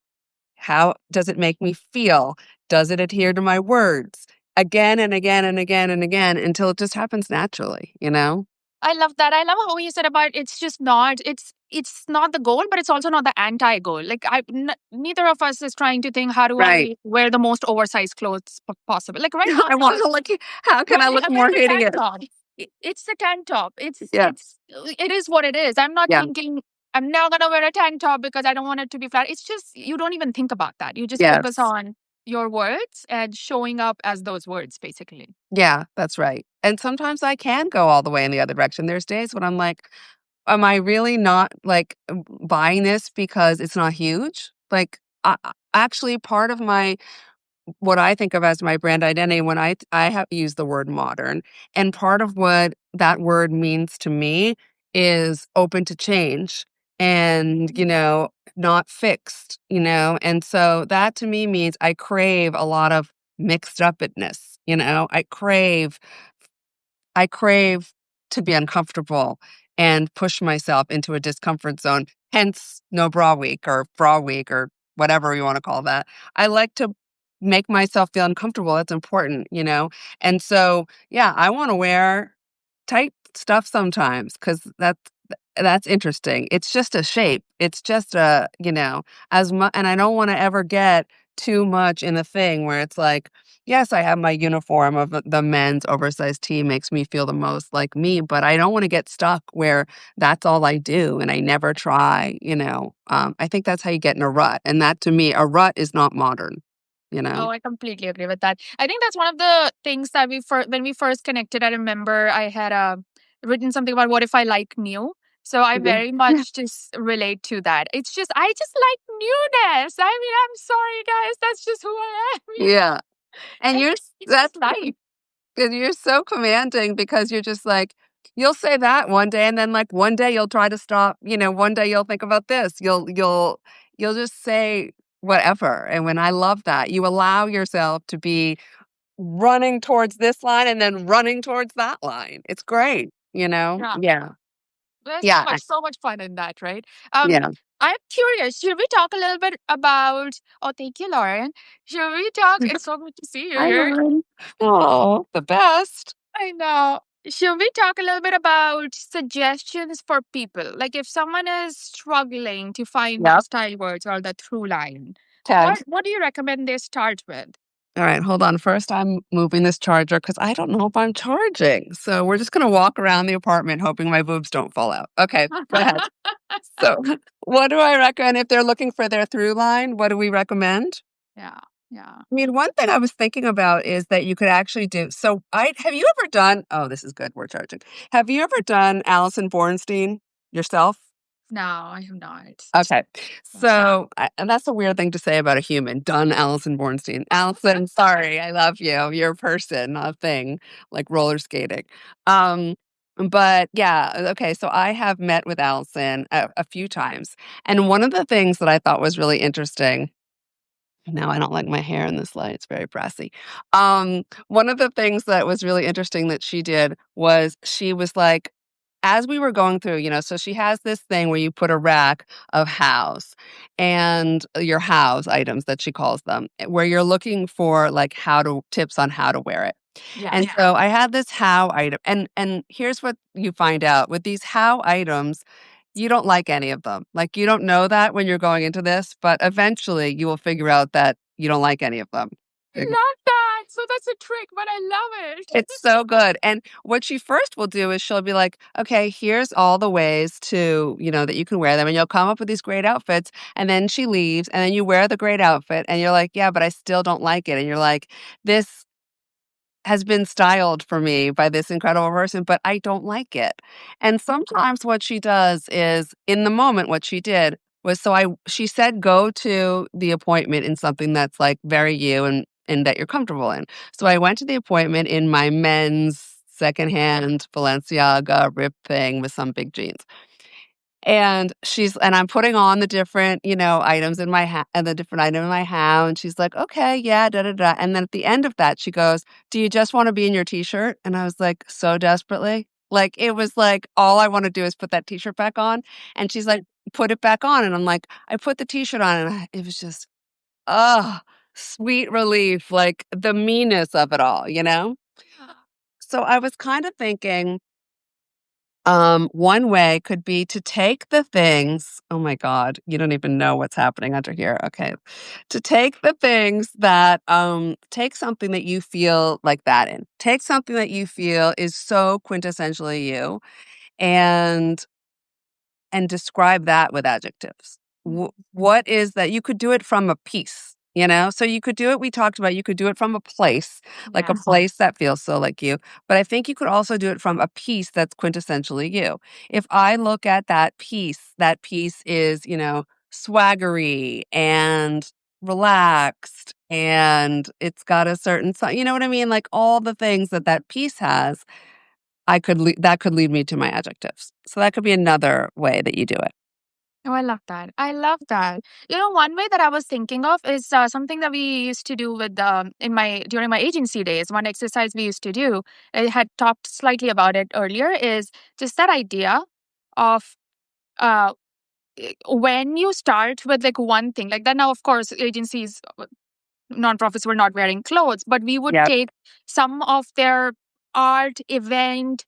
how does it make me feel? Does it adhere to my words? Again and again and again and again until it just happens naturally, you know? I love that. I love how you said about it's just not it's not the goal, but it's also not the anti goal. Like neither of us is trying to think how do Right. I wear the most oversized clothes possible. Like right I want now, to look, how can I right? look I wear more the tank hideous? top. It's the tank top. Yeah. It is what it is. I'm not Yeah. thinking I'm now gonna wear a tank top because I don't want it to be flat. It's just you don't even think about that. You just focus Yes. on your words and showing up as those words, basically. Yeah, that's right. And sometimes I can go all the way in the other direction. There's days when I'm like, am I really not like buying this because it's not huge? Like, actually, part of what I think of as my brand identity when I have used the word modern, and part of what that word means to me is open to change and, not fixed, and so that to me means I crave a lot of mixed upness, I crave to be uncomfortable and push myself into a discomfort zone, hence no bra week or whatever you want to call that. I like to make myself feel uncomfortable. That's important, And so, yeah, I want to wear tight stuff sometimes because that's interesting. It's just a shape. It's just as much, and I don't want to ever get too much in the thing where it's like, yes, I have my uniform of the men's oversized tee makes me feel the most like me, but I don't want to get stuck where that's all I do and I never try. I think that's how you get in a rut. And that to me, a rut is not modern, you Oh, know? I completely agree with that. I think that's one of the things that when we first connected, I remember I had written something about what if I like new. So I Yeah. very Yeah. much just relate to that. It's just I just like newness. I mean, I'm sorry, guys. That's just who I am. Yeah. And And you're it's that's just life. And you're so commanding because you're just like, you'll say that one day, and then like one day you'll try to stop, one day you'll think about this. You'll just say whatever. And when I love that, you allow yourself to be running towards this line and then running towards that line. It's great. Yeah. Yeah. There's Yeah. so much fun in that, right? Um, Yeah. I'm curious. Should we talk a little bit about? Oh, thank you, Lauren. Should we talk? It's so good to see you I here. know. Oh, the best. I know. Should we talk a little bit about suggestions for people? Like if someone is struggling to find Yep. style words or the through line, 10. what do you recommend they start with? All right, hold on. First, I'm moving this charger because I don't know if I'm charging. So we're just going to walk around the apartment hoping my boobs don't fall out. Okay, go ahead. So, what do I recommend if they're looking for their through line? What do we recommend? Yeah, yeah. I mean, one thing I was thinking about is that you could actually do. So, I have you ever done? Oh, this is good. We're charging. Have you ever done Alison Bornstein yourself? No, I have not. Okay. Yeah. So, and that's a weird thing to say about a human. Done Alison Bornstein. Alison, sorry, I love you. You're a person, not a thing, like roller skating. Um, but yeah, okay. So I have met with Alison a few times. And one of the things that I thought was really interesting. Now I don't like my hair in this light. It's very brassy. One of the things that was really interesting that she did was she was like, as we were going through, so she has this thing where you put a rack of house and your house items that she calls them, where you're looking for like tips on how to wear it. Yeah. And so I had this how item and here's what you find out with these how items, you don't like any of them. Like you don't know that when you're going into this, but eventually you will figure out that you don't like any of them. I love that. So that's a trick, but I love it. It's so good. And what she first will do is she'll be like, okay, here's all the ways that you can wear them. And you'll come up with these great outfits. And then she leaves. And then you wear the great outfit. And you're like, yeah, but I still don't like it. And you're like, this has been styled for me by this incredible person, but I don't like it. And sometimes what she does is in the moment, what she did was she said, go to the appointment in something that's like very you and that you're comfortable in. So I went to the appointment in my men's secondhand Balenciaga rip thing with some big jeans. And I'm putting on the different, items in my and the different item in my house. And she's like, okay, yeah, da da da. And then at the end of that, she goes, do you just want to be in your t-shirt? And I was like, so desperately. Like it was like all I want to do is put that t-shirt back on. And she's like, put it back on. And I'm like, I put the t-shirt on and it was just, oh, sweet relief, like the meanness of it all. So I was kind of thinking one way could be to take the things oh my god, you don't even know what's happening under here. Okay. To take the things that take something that you feel like that in. Take something that you feel is so quintessentially you and describe that with adjectives. What is that? You could do it from a piece. So you could do it. We talked about you could do it from a place, like a Yeah. place that feels so like you. But I think you could also do it from a piece that's quintessentially you. If I look at that piece is, swaggery and relaxed and it's got a certain, you know what I mean? Like all the things that piece has that could lead me to my adjectives. So that could be another way that you do it. Oh, I love that. I love that. One way that I was thinking of is something that we used to do with in my during my agency days. One exercise we used to do, I had talked slightly about it earlier, is just that idea of uh, when you start with like one thing like that. Now, of course, agencies nonprofits were not wearing clothes, but we would Yep. take some of their art, event,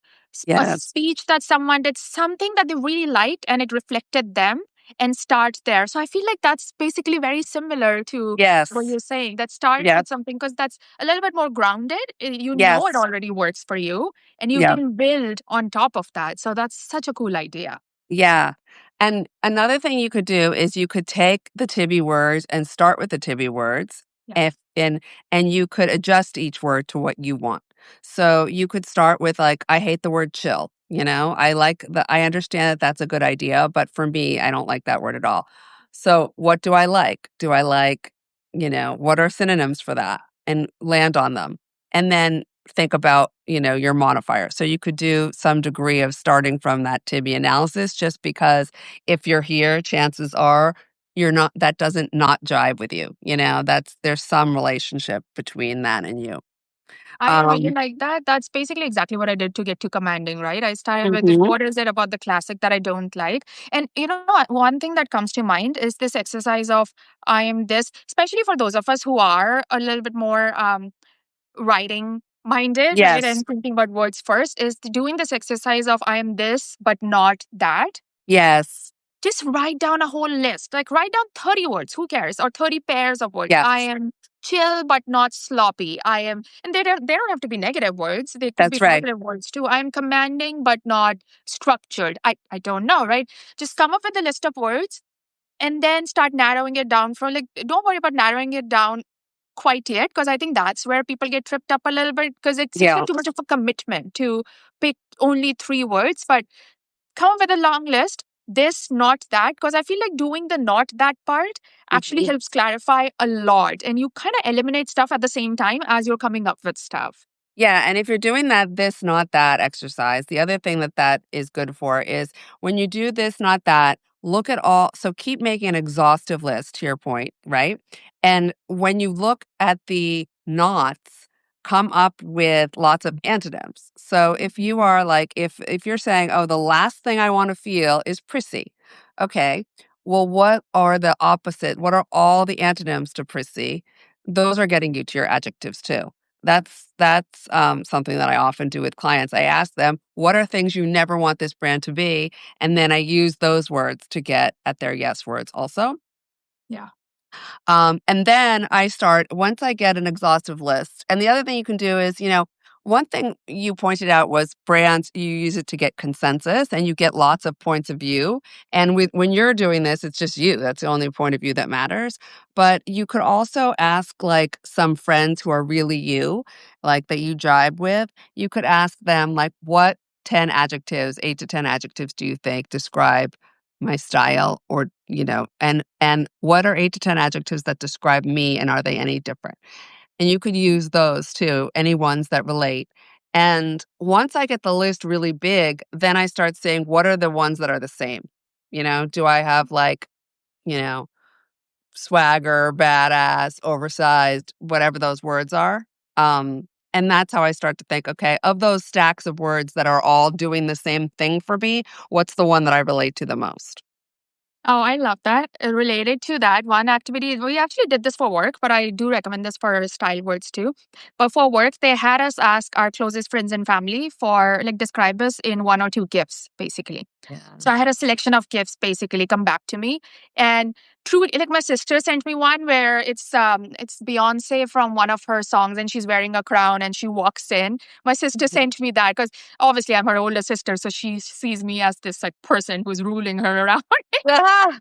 a Yes. speech that someone did, something that they really liked and it reflected them, and start there. So I feel like that's basically very similar to what Yes. you're saying. That starts Yep. with something because that's a little bit more grounded. You know it Yes. already works for you, and you Yep. can build on top of that. So that's such a cool idea. Yeah. And another thing you could do is you could take the Tibby words and start with the Tibby words Yeah. if and you could adjust each word to what you want. So you could start with like I hate the word chill, you know? I understand that that's a good idea, but for me I don't like that word at all. So what do I like? Do I like, what are synonyms for that? And land on them. And then think about, your modifier. So you could do some degree of starting from that Tibby analysis just because if you're here, chances are you're not that doesn't not jive with you. There's some relationship between that and you. I really Um like that. That's basically exactly what I did to get to commanding, right? I started with mhm. what is it about the classic that I don't like? And one thing that comes to mind is this exercise of I am this, especially for those of us who are a little bit more writing minded, right? Yes. And thinking about words first, is doing this exercise of I am this, but not that. Yes. Just write down a whole list. Like write down 30 words, who cares? Or 30 pairs of words. I Yes. am chill but not sloppy. I am, and they don't have to be negative words. They could be That's right. positive words too. I am commanding but not structured. I don't know, right? Just come up with a list of words and then start narrowing it down for like don't worry about narrowing it down quite yet, because I think that's where people get tripped up a little bit, because it seems like Yeah. too much of a commitment to pick only 3 words. But come up with a long list, this, not that, because I feel like doing the not that part actually Mhm. helps clarify a lot. And you kind of eliminate stuff at the same time as you're coming up with stuff. Yeah, and if you're doing that this, not that exercise, the other thing that that is good for is when you do this, not that, look at all. So keep making an exhaustive list to your point, right? And when you look at the nots, come up with lots of antonyms. So if you are like, if you're saying, oh, the last thing I want to feel is prissy, okay. Well, what are the opposite? What are all the antonyms to prissy? Those are getting you to your adjectives too. That's something that I often do with clients. I ask them, "What are things you never want this brand to be?" And then I use those words to get at their yes words also. Yeah. And then I start once I get an exhaustive list. And the other thing you can do is, one thing you pointed out was brands, you use it to get consensus and you get lots of points of view. And when you're doing this, it's just you. That's the only point of view that matters. But you could also ask like some friends who are really you, like that you jibe with. You could ask them, like, what 10 adjectives, 8 to 10 adjectives do you think describe my style, or and what are 8 to 10 adjectives that describe me, and are they any different? And you could use those too, any ones that relate. And once I get the list really big, then I start saying what are the ones that are the same. Do I have like, you know swagger, badass, oversized, whatever those words are? And that's how I start to think, okay, of those stacks of words that are all doing the same thing for me, what's the one that I relate to the most? Oh, I love that. Related to that, one activity, we actually did this for work, but I do recommend this for style words too. But for work, they had us ask our closest friends and family for like describe us in 1 or 2 gifts, basically. Yeah. So I had a selection of gifts basically come back to me. And truly, like my sister sent me one where it's Beyonce from one of her songs and she's wearing a crown and she walks in. My sister sent me that because obviously I'm her older sister, so she sees me as this like person who's ruling her around. Ah,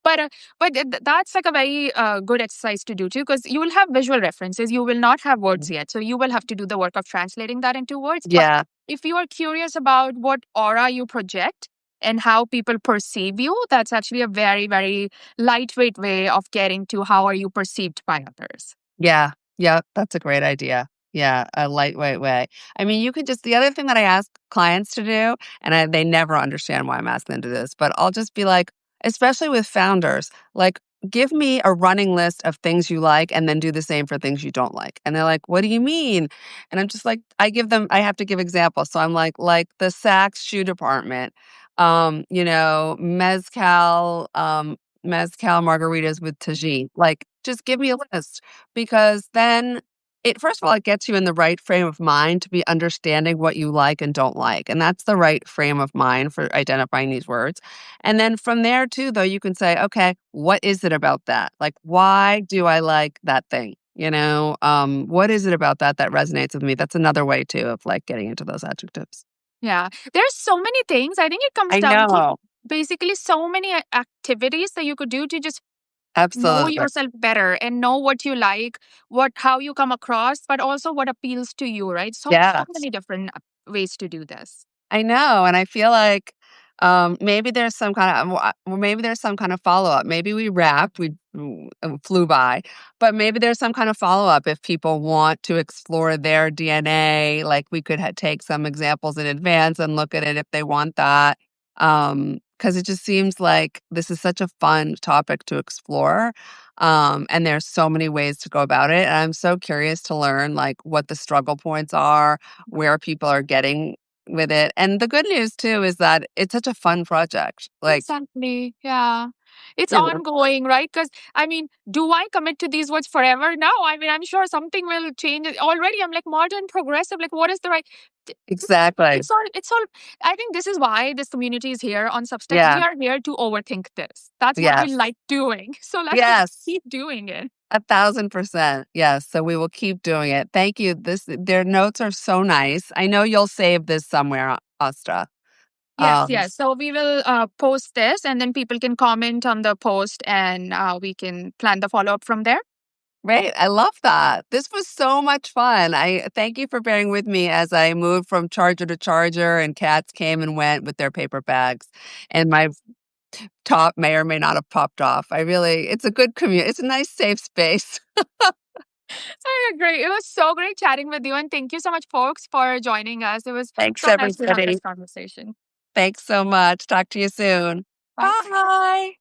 but uh, but that's like a very good exercise to do too, because you will have visual references, you will not have words yet, so you will have to do the work of translating that into words. But yeah, if you are curious about what aura you project and how people perceive you, that's actually a very very lightweight way of getting to how are you perceived by others. yeah, yeah, that's a great idea. Yeah, a lightweight way. I mean, you could just the other thing that I ask clients to do, and they never understand why I'm asking them to do this, but I'll just be like, especially with founders, like, give me a running list of things you like and then do the same for things you don't like. And they're like, what do you mean? And I'm just like, I have to give examples. So I'm like the Saks shoe department, mezcal margaritas with tagine. Like, just give me a list because then first of all, it gets you in the right frame of mind to be understanding what you like and don't like, and that's the right frame of mind for identifying these words. And then from there too, though, you can say, "Okay, what is it about that? Like, why do I like that thing?" What is it about that that resonates with me? That's another way too of, like, getting into those adjectives. Yeah. There's so many things. I think it comes I down to know. basically so many activities that you could do to just know Absolutely. yourself better and know what you like, how you come across, but also what appeals to you, right? So Yes. many different ways to do this. I know, and I feel like, maybe there's some maybe there's some kind of follow-up. Maybe we wrapped, flew by, but maybe there's some kind of follow-up if people want to explore their DNA, like, we could take some examples in advance and look at it if they want that, because it just seems like this is such a fun topic to explore, and there's so many ways to go about it, and I'm so curious to learn, like, what the struggle points are, where people are getting with it. And the good news too is that it's such a fun project. Like, Exactly. Yeah. It's you know, ongoing, right? Because I mean, do I commit to these words forever? No. I mean, I'm sure something will change. Already, I'm like modern, progressive. Like, what is the right? t- exactly. It's all. I think this is why this community is here on Substack. We Yeah. are here to overthink this. That's what we Yes. like doing. So let's just Yes. keep doing it. 1,000%. Yes. So we will keep doing it. Thank you. Their notes are so nice. I know you'll save this somewhere, Asta. Yes, Um, yes. So we will post this, and then people can comment on the post, and we can plan the follow up from there. Great. I love that. This was so much fun. I thank you for bearing with me as I moved from charger to charger and cats came and went with their paper bags. And my top may or may not have popped off. It's a good it's a nice safe space. I agree. It was so great chatting with you. And thank you so much, folks, for joining us. It was Thanks, so nice to have this everybody. conversation. Thanks so much. Talk to you soon. Bye. Bye.